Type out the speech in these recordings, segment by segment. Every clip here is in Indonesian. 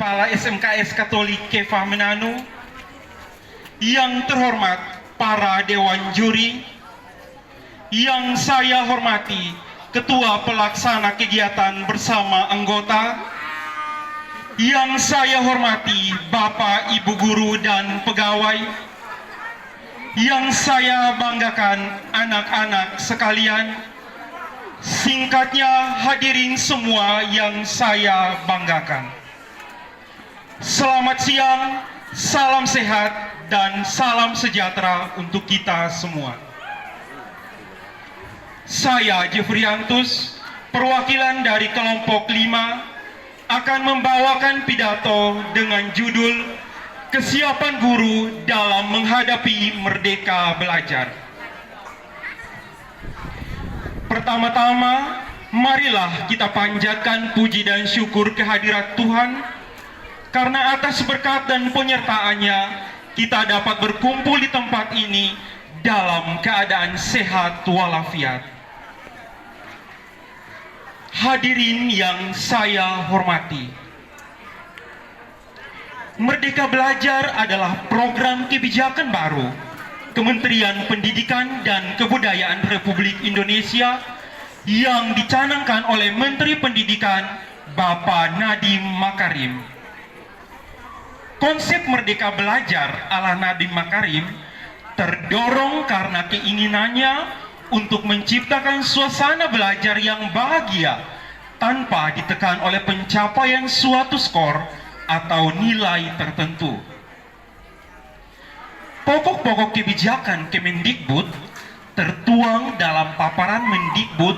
Kepala SMKS Katolik Kefa Manado, yang terhormat para Dewan Juri, yang saya hormati Ketua Pelaksana Kegiatan bersama anggota, yang saya hormati Bapak, Ibu Guru dan pegawai, yang saya banggakan anak-anak sekalian, singkatnya hadirin semua yang saya banggakan. Selamat siang, salam sehat, dan salam sejahtera untuk kita semua. Saya Jeffriantus, perwakilan dari kelompok 5, akan membawakan pidato dengan judul Kesiapan Guru dalam Menghadapi Merdeka Belajar. Pertama-tama, marilah kita panjatkan puji dan syukur kehadirat Tuhan, karena atas berkat dan penyertaannya, kita dapat berkumpul di tempat ini dalam keadaan sehat walafiat. Hadirin yang saya hormati, Merdeka Belajar adalah program kebijakan baru Kementerian Pendidikan dan Kebudayaan Republik Indonesia yang dicanangkan oleh Menteri Pendidikan Bapak Nadiem Makarim. Konsep Merdeka Belajar ala Nadiem Makarim terdorong karena keinginannya untuk menciptakan suasana belajar yang bahagia tanpa ditekan oleh pencapaian suatu skor atau nilai tertentu. Pokok-pokok kebijakan Kemendikbud tertuang dalam paparan Mendikbud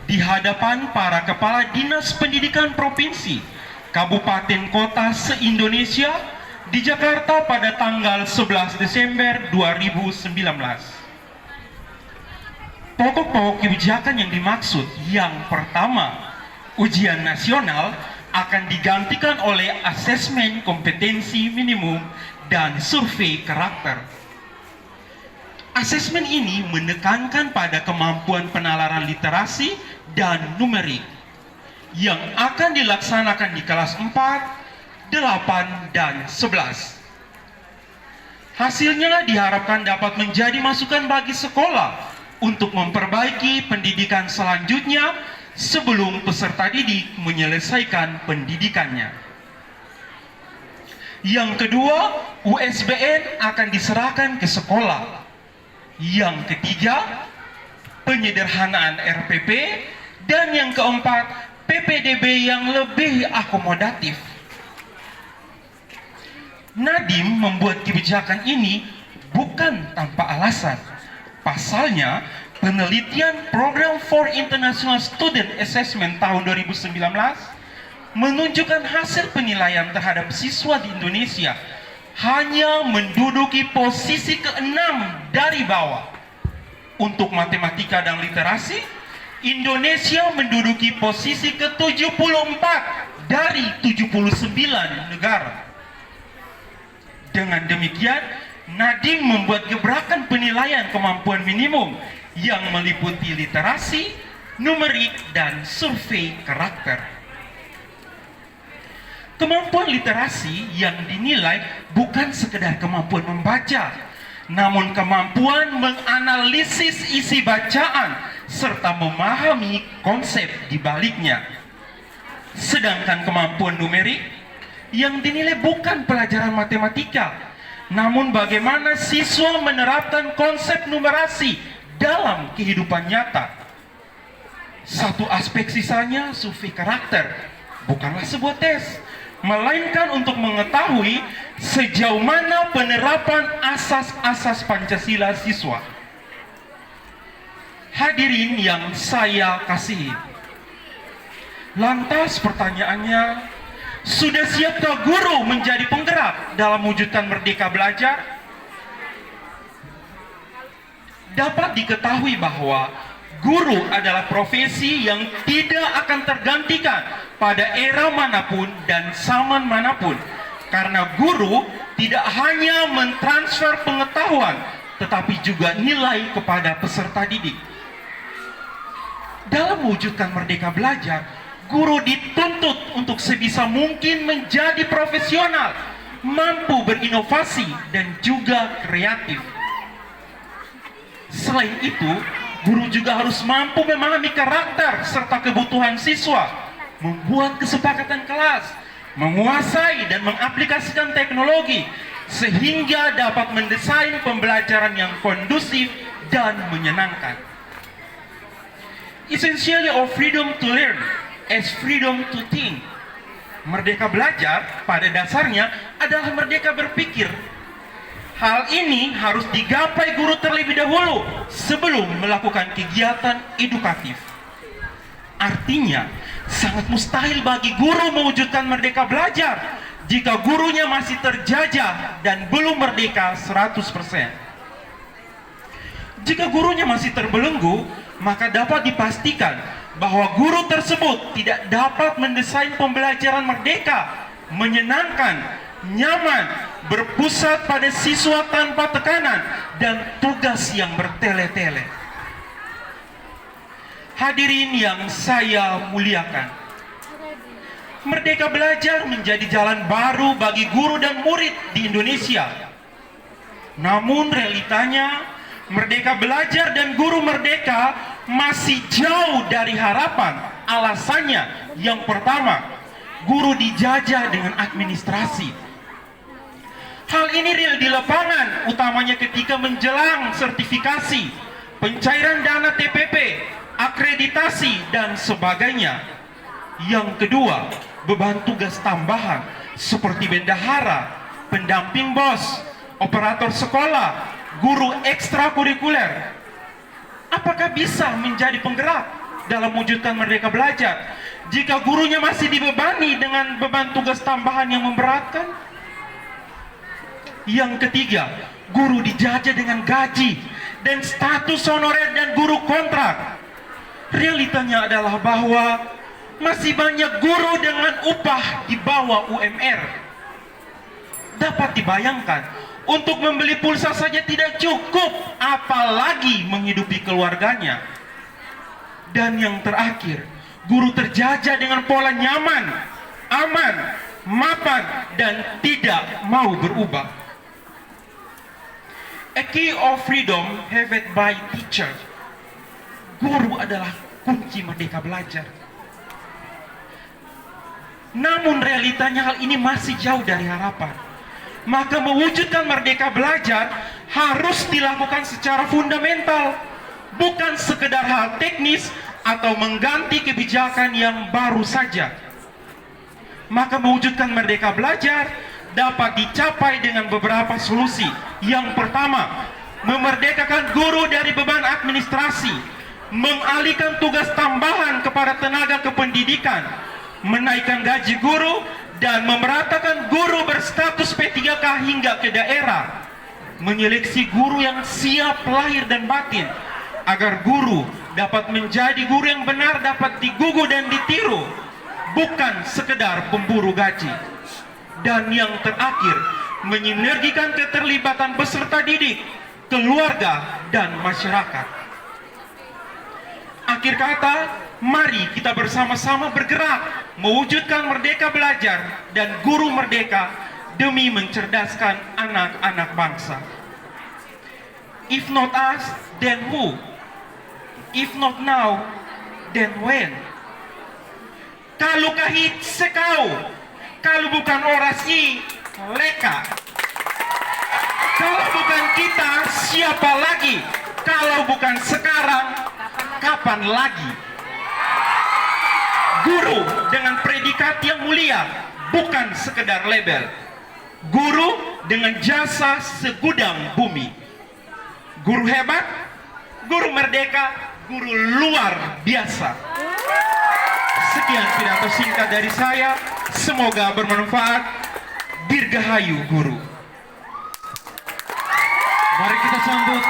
di hadapan para kepala dinas pendidikan provinsi, kabupaten, kota se-Indonesia di Jakarta pada tanggal 11 Desember 2019. Pokok-pokok kebijakan yang dimaksud, yang pertama, ujian nasional akan digantikan oleh asesmen kompetensi minimum dan survei karakter. Asesmen ini menekankan pada kemampuan penalaran literasi dan numerik yang akan dilaksanakan di kelas 4, 8, dan 11. Hasilnya diharapkan dapat menjadi masukan bagi sekolah untuk memperbaiki pendidikan selanjutnya sebelum peserta didik menyelesaikan pendidikannya. Yang kedua, USBN akan diserahkan ke sekolah. Yang ketiga, penyederhanaan RPP. Dan yang keempat, PPDB yang lebih akomodatif. Nadiem membuat kebijakan ini bukan tanpa alasan. Pasalnya, penelitian Program for International Student Assessment tahun 2019 menunjukkan hasil penilaian terhadap siswa di Indonesia hanya menduduki posisi ke-6 dari bawah. Untuk matematika dan literasi, Indonesia menduduki posisi ke-74 dari 79 negara. Dengan demikian, Nadiem membuat gebrakan penilaian kemampuan minimum yang meliputi literasi, numerik, dan survei karakter. Kemampuan literasi yang dinilai bukan sekedar kemampuan membaca, namun kemampuan menganalisis isi bacaan serta memahami konsep di baliknya. Sedangkan kemampuan numerik yang dinilai bukan pelajaran matematika, namun bagaimana siswa menerapkan konsep numerasi dalam kehidupan nyata. Satu aspek sisanya, survei karakter, bukanlah sebuah tes, melainkan untuk mengetahui sejauh mana penerapan asas-asas Pancasila siswa. Hadirin yang saya kasihi, lantas pertanyaannya, sudah siapkah guru menjadi penggerak dalam mewujudkan Merdeka Belajar? Dapat diketahui bahwa guru adalah profesi yang tidak akan tergantikan pada era manapun dan zaman manapun, karena guru tidak hanya mentransfer pengetahuan, tetapi juga nilai kepada peserta didik. Dalam mewujudkan Merdeka Belajar, Guru dituntut untuk sebisa mungkin menjadi profesional, mampu berinovasi dan juga kreatif. Selain itu, guru juga harus mampu memahami karakter serta kebutuhan siswa, membuat kesepakatan kelas, menguasai dan mengaplikasikan teknologi, sehingga dapat mendesain pembelajaran yang kondusif dan menyenangkan. Essentially of freedom to learn as freedom to think. Merdeka belajar pada dasarnya adalah merdeka berpikir. Hal ini harus digapai guru terlebih dahulu sebelum melakukan kegiatan edukatif. Artinya, sangat mustahil bagi guru mewujudkan merdeka belajar jika gurunya masih terjajah dan belum merdeka 100%. Jika gurunya masih terbelenggu, maka dapat dipastikan bahwa guru tersebut tidak dapat mendesain pembelajaran merdeka, menyenangkan, nyaman, berpusat pada siswa tanpa tekanan, dan tugas yang bertele-tele. Hadirin yang saya muliakan, merdeka belajar menjadi jalan baru bagi guru dan murid di Indonesia. Namun realitanya, merdeka belajar dan guru merdeka masih jauh dari harapan. Alasannya, yang pertama, guru dijajah dengan administrasi. Hal ini real di lapangan, utamanya ketika menjelang sertifikasi, pencairan dana TPP, akreditasi, dan sebagainya. Yang kedua, beban tugas tambahan seperti bendahara, pendamping bos, operator sekolah, guru ekstrakurikuler. Apakah bisa menjadi penggerak dalam mewujudkan merdeka belajar jika gurunya masih dibebani dengan beban tugas tambahan yang memberatkan? Yang ketiga, guru dijajah dengan gaji dan status honorer dan guru kontrak. Realitanya adalah bahwa masih banyak guru dengan upah di bawah UMR. Dapat dibayangkan, untuk membeli pulsa saja tidak cukup, apalagi menghidupi keluarganya. Dan yang terakhir, guru terjajah dengan pola nyaman, aman, mapan, dan tidak mau berubah. A key of freedom haved by teacher. Guru adalah kunci merdeka belajar. Namun realitanya hal ini masih jauh dari harapan. Maka mewujudkan merdeka belajar harus dilakukan secara fundamental, bukan sekedar hal teknis atau mengganti kebijakan yang baru saja. Maka mewujudkan merdeka belajar dapat dicapai dengan beberapa solusi. Yang pertama, memerdekakan guru dari beban administrasi, mengalihkan tugas tambahan kepada tenaga kependidikan, menaikkan gaji guru, dan memeratakan guru berstatus P3K hingga ke daerah, menyeleksi guru yang siap lahir dan batin, agar guru dapat menjadi guru yang benar, dapat digugu dan ditiru, bukan sekedar pemburu gaji. Dan yang terakhir, menyinergikan keterlibatan peserta didik, keluarga, dan masyarakat. Akhir kata, mari kita bersama-sama bergerak mewujudkan merdeka belajar dan guru merdeka demi mencerdaskan anak-anak bangsa. If not us, then who? If not now, then when? Kalau kahit sekau, kalau bukan orasi, leka. Kalau bukan kita, siapa lagi? Kalau bukan sekarang, kapan lagi? Guru dengan predikat yang mulia, bukan sekedar label. Guru dengan jasa segudang bumi. Guru hebat, guru merdeka, guru luar biasa. Sekian pidato singkat dari saya, semoga bermanfaat. Dirgahayu Guru. Mari kita sambut